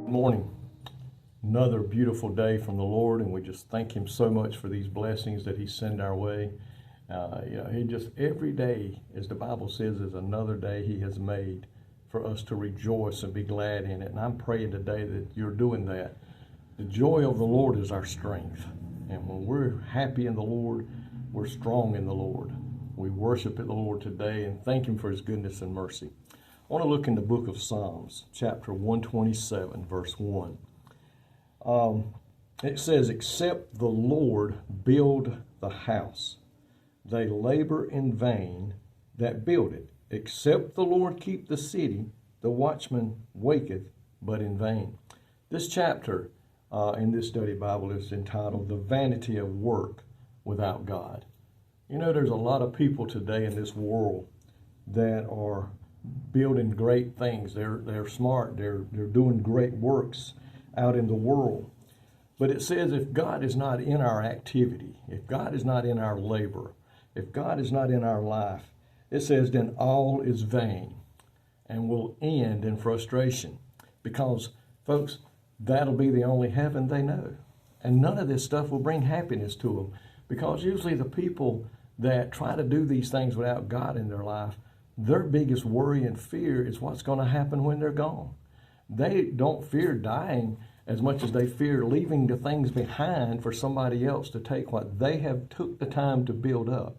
Morning. Another beautiful day from the Lord, and we just thank Him so much for these blessings that He sends our way. He just every day, as the Bible says, is another day He has made for us to rejoice and be glad in it. And I'm praying today that you're doing that. The joy of the Lord is our strength, and when we're happy in the Lord, we're strong in the Lord. We worship the Lord today and thank Him for His goodness and mercy. I want to look in the book of Psalms, chapter 127, verse 1. It says, "Except the Lord build the house, they labor in vain that build it. Except the Lord keep the city, the watchman waketh, but in vain." This chapter in this study Bible is entitled, "The Vanity of Work Without God." You know, there's a lot of people today in this world that are building great things. They're smart. They're doing great works out in the world. But it says if God is not in our activity, if God is not in our labor, if God is not in our life, it says then all is vain and will end in frustration. Because, folks, that'll be the only heaven they know. And none of this stuff will bring happiness to them. Because usually the people that try to do these things without God in their life, their biggest worry and fear is what's going to happen when they're gone. They don't fear dying as much as they fear leaving the things behind for somebody else to take what they have took the time to build up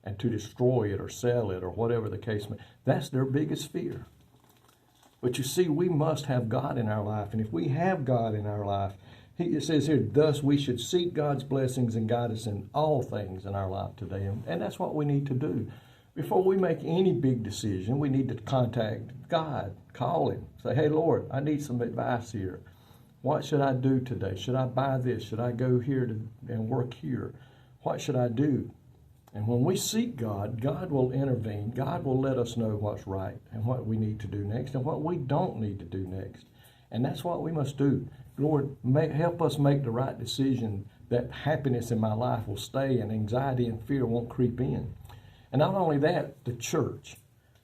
and to destroy it or sell it or whatever the case may be. That's their biggest fear. But you see, we must have God in our life. And if we have God in our life, it says here, thus we should seek God's blessings and guidance in all things in our life today. And that's what we need to do. Before we make any big decision, we need to contact God, call Him, say, "Hey, Lord, I need some advice here. What should I do today? Should I buy this? Should I go here and work here? What should I do?" And when we seek God, God will intervene. God will let us know what's right and what we need to do next and what we don't need to do next. And that's what we must do. Lord, help us make the right decision that happiness in my life will stay and anxiety and fear won't creep in. And not only that, the church.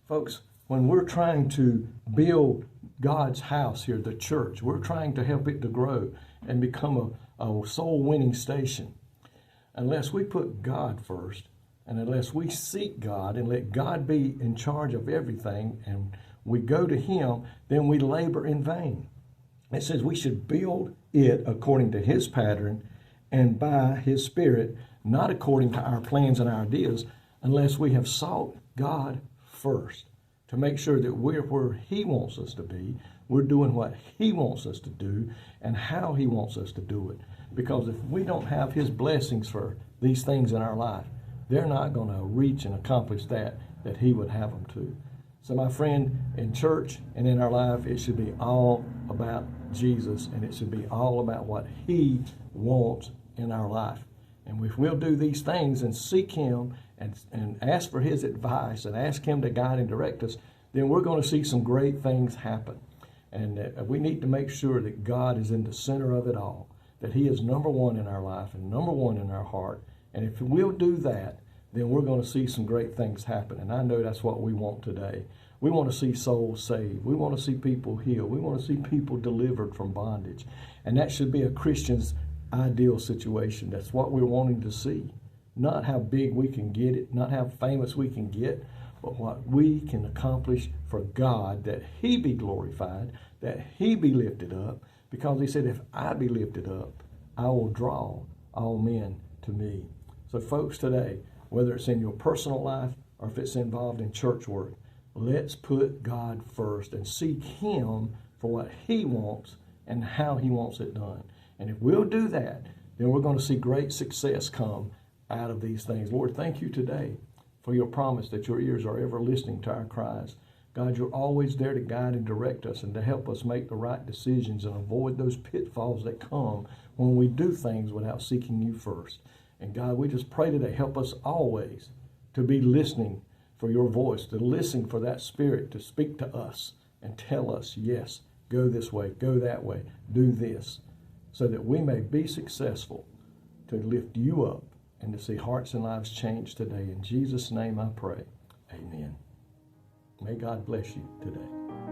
Folks, when we're trying to build God's house here, the church, we're trying to help it to grow and become a soul-winning station. Unless we put God first, and unless we seek God and let God be in charge of everything, and we go to Him, then we labor in vain. It says we should build it according to His pattern and by His Spirit, not according to our plans and our ideas, unless we have sought God first to make sure that we're where He wants us to be, we're doing what He wants us to do, and how He wants us to do it. Because if we don't have His blessings for these things in our life, they're not going to reach and accomplish that He would have them to. So my friend, in church and in our life, it should be all about Jesus, and it should be all about what He wants in our life. And if we'll do these things and seek Him and ask for His advice and ask Him to guide and direct us, then we're going to see some great things happen. And we need to make sure that God is in the center of it all, that He is number one in our life and number one in our heart. And if we'll do that, then we're going to see some great things happen. And I know that's what we want today. We want to see souls saved. We want to see people healed. We want to see people delivered from bondage. And that should be a Christian's ideal situation. That's what we're wanting to see. Not how big we can get it, not how famous we can get, but what we can accomplish for God, that He be glorified, that He be lifted up, because He said, if I be lifted up, I will draw all men to me. So folks, today, whether it's in your personal life or if it's involved in church work, let's put God first and seek Him for what He wants and how He wants it done. And if we'll do that, then we're going to see great success come out of these things. Lord, thank You today for Your promise that Your ears are ever listening to our cries. God, You're always there to guide and direct us and to help us make the right decisions and avoid those pitfalls that come when we do things without seeking You first. And God, we just pray today, help us always to be listening for Your voice, to listen for that Spirit to speak to us and tell us, yes, go this way, go that way, do this, so that we may be successful to lift You up and to see hearts and lives changed today. In Jesus' name I pray, amen. May God bless you today.